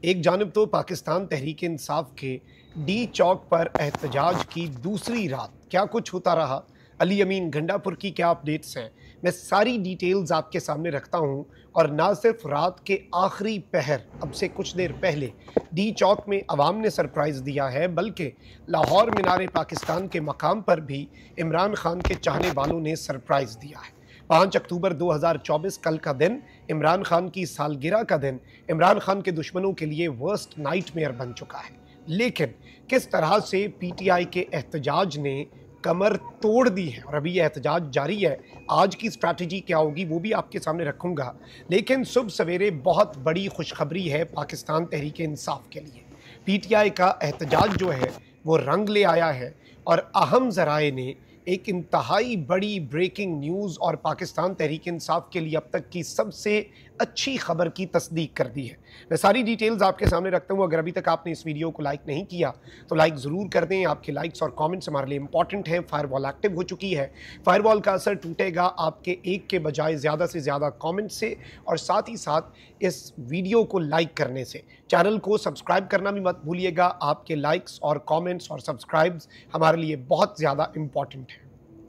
एक जानिब तो पाकिस्तान तहरीक इंसाफ के डी चौक पर एहतजाज की दूसरी रात क्या कुछ होता रहा, अली अमीन गंडापुर की क्या अपडेट्स हैं, मैं सारी डिटेल्स आपके सामने रखता हूं। और ना सिर्फ रात के आखिरी पहर, अब से कुछ देर पहले डी चौक में अवाम ने सरप्राइज़ दिया है, बल्कि लाहौर मीनार पाकिस्तान के मकाम पर भी इमरान खान के चाहने वालों ने सरप्राइज़ दिया है। 5 अक्टूबर 2024 कल का दिन, इमरान खान की सालगिरह का दिन, इमरान खान के दुश्मनों के लिए वर्स्ट नाइटमेयर बन चुका है। लेकिन किस तरह से पीटीआई के एहतजाज ने कमर तोड़ दी है और अभी यह एहतजाज जारी है। आज की स्ट्रैटेजी क्या होगी वो भी आपके सामने रखूंगा। लेकिन सुबह सवेरे बहुत बड़ी खुशखबरी है पाकिस्तान तहरीक इंसाफ के लिए। पीटीआई का एहतजाज जो है वो रंग ले आया है और अहम ज़राए ने एक इंतहाई बड़ी ब्रेकिंग न्यूज़ और पाकिस्तान तहरीक इंसाफ के लिए अब तक की सबसे अच्छी खबर की तस्दीक कर दी है। मैं सारी डिटेल्स आपके सामने रखता हूँ। अगर अभी तक आपने इस वीडियो को लाइक नहीं किया तो लाइक ज़रूर कर दें। आपके लाइक्स और कमेंट्स हमारे लिए इंपॉर्टेंट हैं। फायरवॉल एक्टिव हो चुकी है। फायरवॉल का असर टूटेगा आपके एक के बजाय ज़्यादा से ज़्यादा कमेंट से और साथ ही साथ इस वीडियो को लाइक करने से। चैनल को सब्सक्राइब करना भी मत भूलिएगा। आपके लाइक्स और कमेंट्स और सब्सक्राइब्स हमारे लिए बहुत ज़्यादा इंपॉर्टेंट है।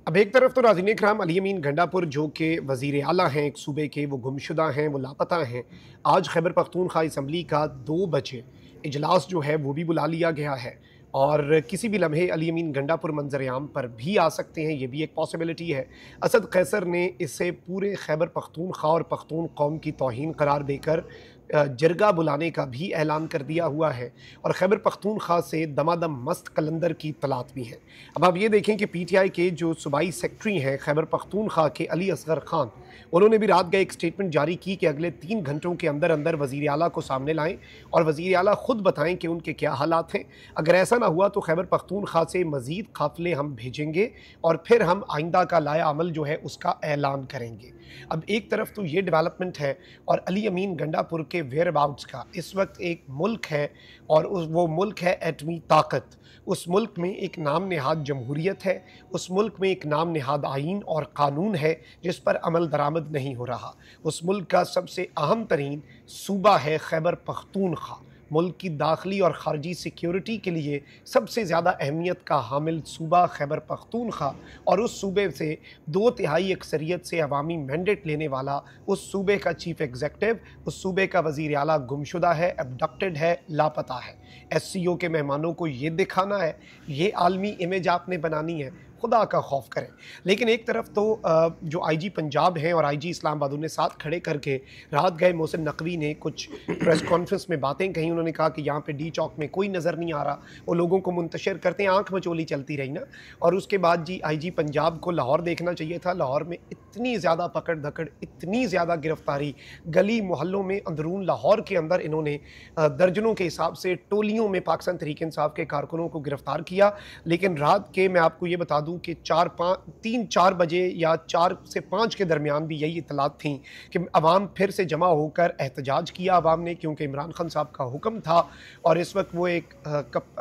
अब एक तरफ तो नाज़रीन इकराम अली अमीन गंडापुर जो कि वज़ीर आला हैं एक सूबे के, वो गुमशुदा हैं, वो लापता हैं। आज खैबर पख्तूनख्वा असम्बली का 2 बजे इजलास जो है वो भी बुला लिया गया है और किसी भी लम्हे अली अमीन गंडापुर मंजर आम पर भी आ सकते हैं, ये भी एक पॉसिबिलिटी है। असद कैसर ने इसे पूरे खैबर पख्तूनख्वा और पख्तून कौम की तौहीन करार देकर जरगा बुलाने का भी ऐलान कर दिया हुआ है और खैबर पख्तूनख्वा से दमादम मस्त कलंदर की तलात भी है। अब आप ये देखें कि पीटीआई के जो सूबाई सेक्रेटरी हैं खैबर पख्तूनख्वा के अली असगर खान, उन्होंने भी रात गए एक स्टेटमेंट जारी की कि अगले 3 घंटों के अंदर अंदर वज़ीर आला को सामने लाएं और वज़ीर आला ख़ुद बताएं कि उनके क्या हालात हैं। अगर ऐसा ना हुआ तो खैबर पख्तूनख्वा से मज़ीद काफ़िले हम भेजेंगे और फिर हम आइंदा का लाया अमल जो है उसका ऐलान करेंगे। अब एक तरफ तो ये डेवलपमेंट है और अली अमीन गंडापुर के वेयर अबाउट्स का इस वक्त एक मुल्क है और वो मुल्क है एटमी ताकत। उस मुल्क में एक नाम नहाद जमहूरियत है, उस मुल्क में एक नाम नहाद आइन और कानून है जिस पर अमल दरामद नहीं हो रहा। उस मुल्क का सबसे अहम तरीन सूबा है खैबर पख्तूनख्वा। मुल्क की दाखिली और ख़ारजी सिक्योरिटी के लिए सबसे ज़्यादा अहमियत का हामिल सूबा खैबर पख्तूनख्वा और उस सूबे से 2/3 अक्सरियत से अवामी मैंडेट लेने वाला उस सूबे का चीफ़ एग्जेक्टिव, उस सूबे का वज़ीर आला गुमशुदा है, एबडक्टेड है, लापता है। SCO के मेहमानों को ये दिखाना है, ये आलमी इमेज आपने बनानी है, खुदा का खौफ करें। लेकिन एक तरफ तो जो IG पंजाब हैं और IG इस्लामाबाद उन्हें साथ खड़े करके रात गए मोहसिन नकवी ने कुछ प्रेस कॉन्फ्रेंस में बातें कही। उन्होंने कहा कि यहाँ पे डी चौक में कोई नज़र नहीं आ रहा, वो लोगों को मुंतशिर करते हैं, आँख मचोली चलती रही ना। और उसके बाद जी IG पंजाब को लाहौर देखना चाहिए था। लाहौर में इतनी ज़्यादा पकड़ धकड़, इतनी ज़्यादा गिरफ्तारी, गली मोहल्लों में अंदरून लाहौर के अंदर इन्होंने दर्जनों के हिसाब से टोलियों में पाकिस्तान तहरीक इंसाफ के कारकुनों को गिरफ्तार किया। लेकिन रात के मैं आपको ये बता दूं कि 3-4 बजे या 4 से 5 के दरमियान भी यही इतलात थी कि अवाम फिर से जमा होकर एहतजाज किया अवाम ने, क्योंकि इमरान खान साहब का हुक्म था। और इस वक्त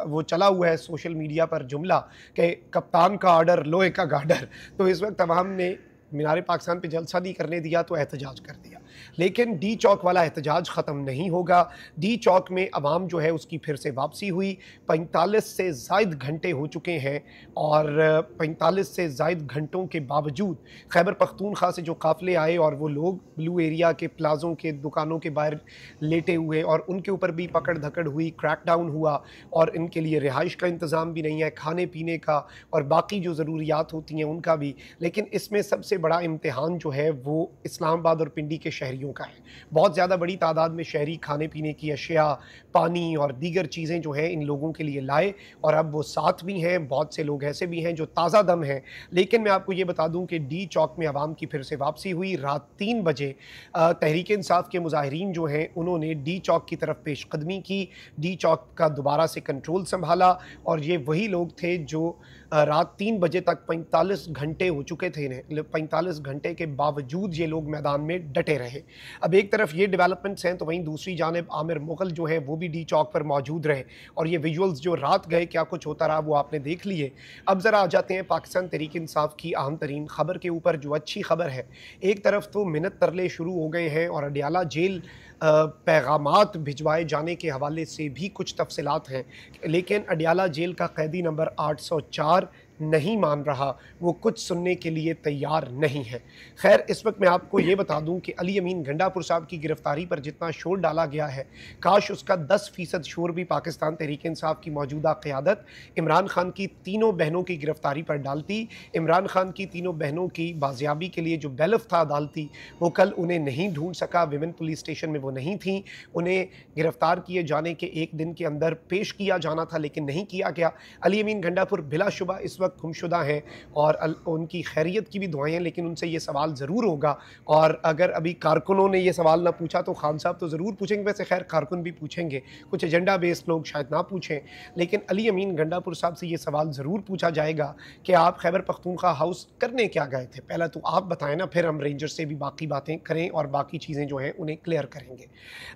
वो चला हुआ है सोशल मीडिया पर जुमला कि कप्तान का आर्डर लोहे का गार्डर। तो इस वक्त अवाम ने मीनार पाकिस्तान पे जलसा नहीं करने दिया तो एहतजाज कर दिया। लेकिन डी चौक वाला एहतजाज ख़त्म नहीं होगा। डी चौक में अवाम जो है उसकी फिर से वापसी हुई। 45 से ज़ायद घंटे हो चुके हैं और 45 से ज़ायद घंटों के बावजूद खैबर पख्तूनख्वा से जो काफ़िले आए और वो लोग ब्लू एरिया के प्लाज़ों के दुकानों के बाहर लेटे हुए और उनके ऊपर भी पकड़ धकड़ हुई, क्रैकडाउन हुआ और इनके लिए रिहाइश का इंतज़ाम भी नहीं है, खाने पीने का और बाकी जो ज़रूरियात होती हैं उनका भी। लेकिन इसमें सबसे बड़ा इम्तिहान जो है वो इस्लामाबाद और पिंडी के शहरियों का है। बहुत ज़्यादा बड़ी तादाद में शहरी खाने पीने की अशिया, पानी और दीगर चीज़ें जो है इन लोगों के लिए लाए और अब वो साथ भी हैं। बहुत से लोग ऐसे भी हैं जो ताज़ा दम हैं। लेकिन मैं आपको ये बता दूं कि डी चौक में आवाम की फिर से वापसी हुई। रात 3 बजे तहरीक इंसाफ के मुजाहिरीन जो हैं उन्होंने डी चौक की तरफ पेशकदमी की, डी चौक का दोबारा से कंट्रोल संभाला और ये वही लोग थे जो रात 3 बजे तक 45 घंटे हो चुके थे इन्हें, 45 घंटे के बावजूद ये लोग मैदान में डटे रहे। अब एक तरफ ये डेवलपमेंट्स हैं तो वहीं दूसरी जानिब आमिर मुगल जो है वो भी डी चौक पर मौजूद रहे और ये विजुअल्स जो रात गए क्या कुछ होता रहा वो आपने देख लिए। अब ज़रा आ जाते हैं पाकिस्तान तहरीक इंसाफ की अहम तरीन खबर के ऊपर, जो अच्छी खबर है। एक तरफ तो मिन्नत तरले शुरू हो गए हैं और अडियाला जेल पैगामात भिजवाए जाने के हवाले से भी कुछ तफसीलात हैं, लेकिन अडियाला जेल का कैदी नंबर 804 नहीं मान रहा, वो कुछ सुनने के लिए तैयार नहीं है। खैर, इस वक्त मैं आपको ये बता दूं कि अली अमीन गंडापुर साहब की गिरफ्तारी पर जितना शोर डाला गया है, काश उसका 10% शोर भी पाकिस्तान तहरीक इंसाफ की मौजूदा क़यादत इमरान खान की तीनों बहनों की गिरफ्तारी पर डालती। इमरान खान की तीनों बहनों की बाजियाबी के लिए जो बैलफ था अदालती, वो कल उन्हें नहीं ढूंढ सका। विमेन पुलिस स्टेशन में वो नहीं थी, उन्हें गिरफ्तार किए जाने के एक दिन के अंदर पेश किया जाना था, लेकिन नहीं किया गया। अली अमीन गंडापुर बिलाशुबा इस वक्त गुमशुदा हैं और उनकी खैरियत की भी दुआएं हैं, लेकिन उनसे ये सवाल ज़रूर होगा। और अगर अभी कारकुनों ने ये सवाल ना पूछा तो खान साहब तो ज़रूर पूछेंगे। वैसे खैर कारकुन भी पूछेंगे, कुछ एजेंडा बेस्ड लोग शायद ना पूछें, लेकिन अली अमीन गंडापुर साहब से ये सवाल ज़रूर पूछा जाएगा कि आप खैबर पख्तूनख्वा हाउस करने क्या गए थे। पहले तो आप बताएं ना, फिर हम रेंजर से भी बाकी बातें करें और बाकी चीज़ें जो हैं उन्हें क्लियर करेंगे।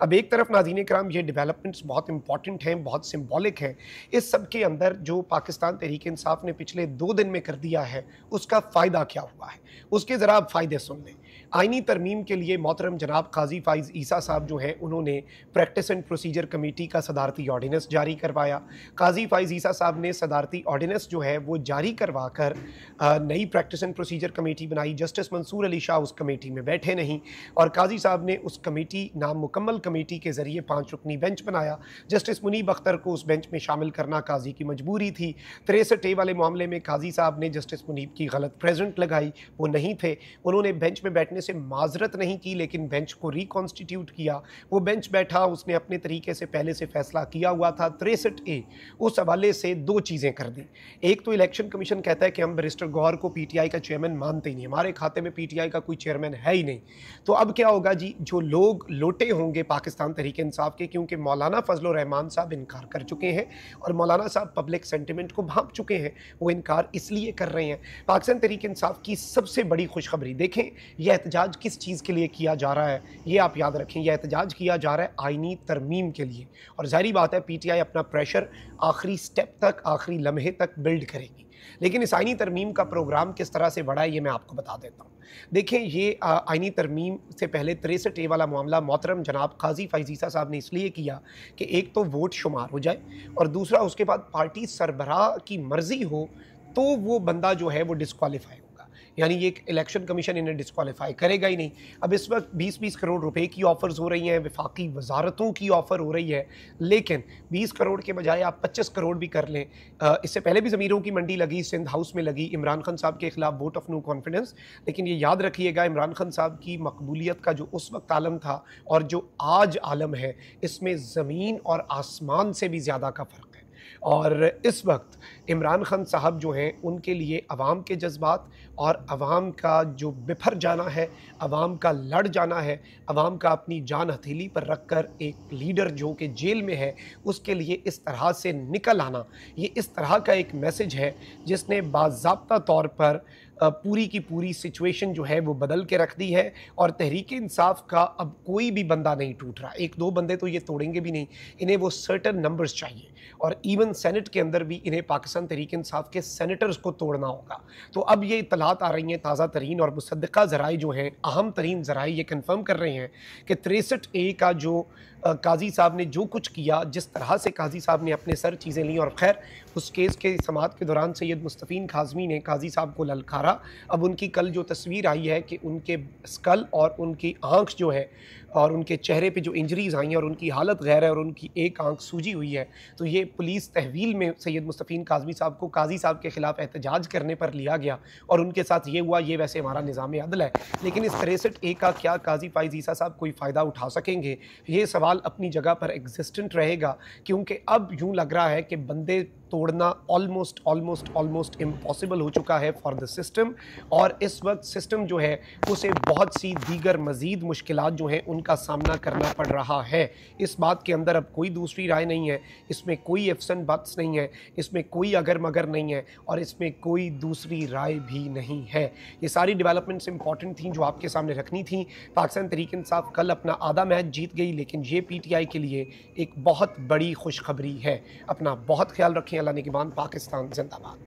अब एक तरफ नाज़रीन कराम, ये डेवलपमेंट्स बहुत इंपॉर्टेंट हैं, बहुत सिम्बॉलिक हैं। इस सब के अंदर जो पाकिस्तान तहरीक इंसाफ ने पिछले 2 दिन में कर दिया है, उसका फ़ायदा क्या हुआ है, उसके ज़रा आप फ़ायदे सुन लें। आइनी तरमीम के लिए मोहतरम जनाब काजी फ़ाइज़ ईसा साहब जो हैं, उन्होंने प्रैक्टिस एंड प्रोसीजर कमेटी का सदारती ऑर्डिनेंस जारी करवाया। काजी फ़ाइज़ ईसा साहब ने सदारती ऑर्डिनेंस जो है वो जारी करवा कर नई प्रैक्टिस एंड प्रोसीजर कमेटी बनाई। जस्टिस मंसूर अली शाह उस कमेटी में बैठे नहीं और काजी साहब ने उस कमेटी नामुकम्मल कमेटी के ज़रिए 5 रुकनी बेंच बनाया। जस्टिस मुनीब अख्तर को उस बेंच में शामिल करना काजी की मजबूरी थी। 63A वाले मामले में काजी साहब ने जस्टिस मुनीब की गलत प्रेजेंट लगाई, वो नहीं थे। उन्होंने बेंच में बैठने से माजरत नहीं की, लेकिन बेंच को रिकॉन्स्टिट्यूट किया। वो बेंच बैठा, उसने अपने तरीके से पहले से फैसला किया हुआ था। 63A उस हवाले से 2 चीज़ें कर दी। एक तो इलेक्शन कमीशन कहता है कि हम बैरिस्टर गौहर को पीटीआई का चेयरमैन मानते ही नहीं, हमारे खाते में पीटीआई का कोई चेयरमैन है ही नहीं। तो अब क्या होगा जी, जो लोग लोटे होंगे पाकिस्तान तहरीक इंसाफ के, क्योंकि मौलाना फजल रहमान साहब इनकार कर चुके हैं और मौलाना साहब पब्लिक सेंटिमेंट को भांप चुके हैं, वो इनकार इसलिए कर रहे हैं। पाकिस्तान तहरीक इंसाफ की सबसे बड़ी खुशखबरी देखें, यह एहतजाज किस चीज़ के लिए किया जा रहा है, ये आप याद रखें। यह एहतजाज किया जा रहा है आइनी तरमीम के लिए, और जाहिर बात है पीटीआई अपना प्रेशर आखिरी स्टेप तक, आखिरी लम्हे तक बिल्ड करेगी। लेकिन इस आइनी तरमीम का प्रोग्राम किस तरह से बढ़ा है, ये मैं आपको बता देता हूँ। देखें, ये आइनी तरमीम से पहले 63A वाला मामला मोहतरम जनाब काजी फ़ाइज़ ईसा साहब ने इसलिए किया कि एक तो वोट शुमार हो जाए और दूसरा उसके बाद पार्टी सरबराह की मर्ज़ी हो तो वो बंदा जो है वो डिस्क्वालीफाई होगा, यानी ये इलेक्शन कमीशन इन्हें डिस्क्वालीफाई करेगा ही नहीं। अब इस वक्त 20-20 करोड़ रुपए की ऑफ़र्स हो रही हैं, वफाकी वजारतों की ऑफ़र हो रही है, लेकिन 20 करोड़ के बजाय आप 25 करोड़ भी कर लें। इससे पहले भी ज़मीरों की मंडी लगी, सिंध हाउस में लगी, इमरान खान साहब के खिलाफ वोट ऑफ नो कॉन्फिडेंस। लेकिन ये याद रखिएगा, इमरान खान साहब की मकबूलियत का जो उस वक्त आलम था और जो आज आलम है, इसमें ज़मीन और आसमान से भी ज़्यादा का फ़र्क है। और इस वक्त इमरान खान साहब जो हैं, उनके लिए अवाम के जज्बात और अवाम का जो बिफर जाना है, अवाम का लड़ जाना है, अवाम का अपनी जान हथेली पर रख कर एक लीडर जो कि जेल में है, उसके लिए इस तरह से निकल आना, ये इस तरह का एक मैसेज है जिसने बाज़ाब्ता तौर पर पूरी की पूरी सिचुएशन जो है वो बदल के रख दी है। और तहरीक इंसाफ का अब कोई भी बंदा नहीं टूट रहा, 1-2 बंदे तो ये तोड़ेंगे भी नहीं, इन्हें वो सर्टन नंबर्स चाहिए। और इवन सेनेट के अंदर भी इन्हें पाकिस्तान तहरीक इंसाफ के सेनेटर्स को तोड़ना होगा। तो अब ये इत्तलात आ रही हैं ताज़ा तरीन और मुसद्दक़ा ज़राए जो हैं, अहम तरीन ज़राए ये कन्फर्म कर रहे हैं कि 63A का जो काजी साहब ने जो कुछ किया, जिस तरह से काजी साहब ने अपने सर चीज़ें लीं, और ख़ैर उस केस के समाअत के दौरान सैयद मुस्तफ़ीन खाज़मी ने काजी साहब को ललकारा। अब उनकी कल जो तस्वीर आई है कि उनके स्कल और उनकी आँख जो है और उनके चेहरे पे जो इंजरीज़ आई हैं और उनकी हालत गैर है और उनकी एक आँख सूजी हुई है, तो ये पुलिस तहवील में सैयद मुस्तफ़ीन काज़मी साहब को काजी साहब के ख़िलाफ़ एहतजाज करने पर लिया गया और उनके साथ ये हुआ। ये वैसे हमारा निज़ाम अदल है, लेकिन इस 63A का क्या काजी फ़ाइज़ ईसा साहब कोई फ़ायदा उठा सकेंगे? ये सवाल अपनी जगह पर एग्जिस्टेंट रहेगा, क्योंकि अब यूँ लग रहा है कि बंदे तोड़ना ऑलमोस्ट इम्पॉसिबल हो चुका है फॉर द सिस्टम। और इस वक्त सिस्टम जो है उसे बहुत सी दीगर मज़ीद मुश्किलात जो हैं उनका सामना करना पड़ रहा है। इस बात के अंदर अब कोई दूसरी राय नहीं है, इसमें कोई इफ्स एंड बट्स नहीं है, इसमें कोई अगर मगर नहीं है और इसमें कोई दूसरी राय भी नहीं है। ये सारी डेवलपमेंट्स इंपॉर्टेंट थी जो आपके सामने रखनी थी। पाकिस्तान तहरीक इंसाफ कल अपना आधा मैच जीत गई, लेकिन ये PTI के लिए एक बहुत बड़ी खुशखबरी है। अपना बहुत ख्याल रखें। अल्लाह निगहबान। पाकिस्तान जिंदाबाद।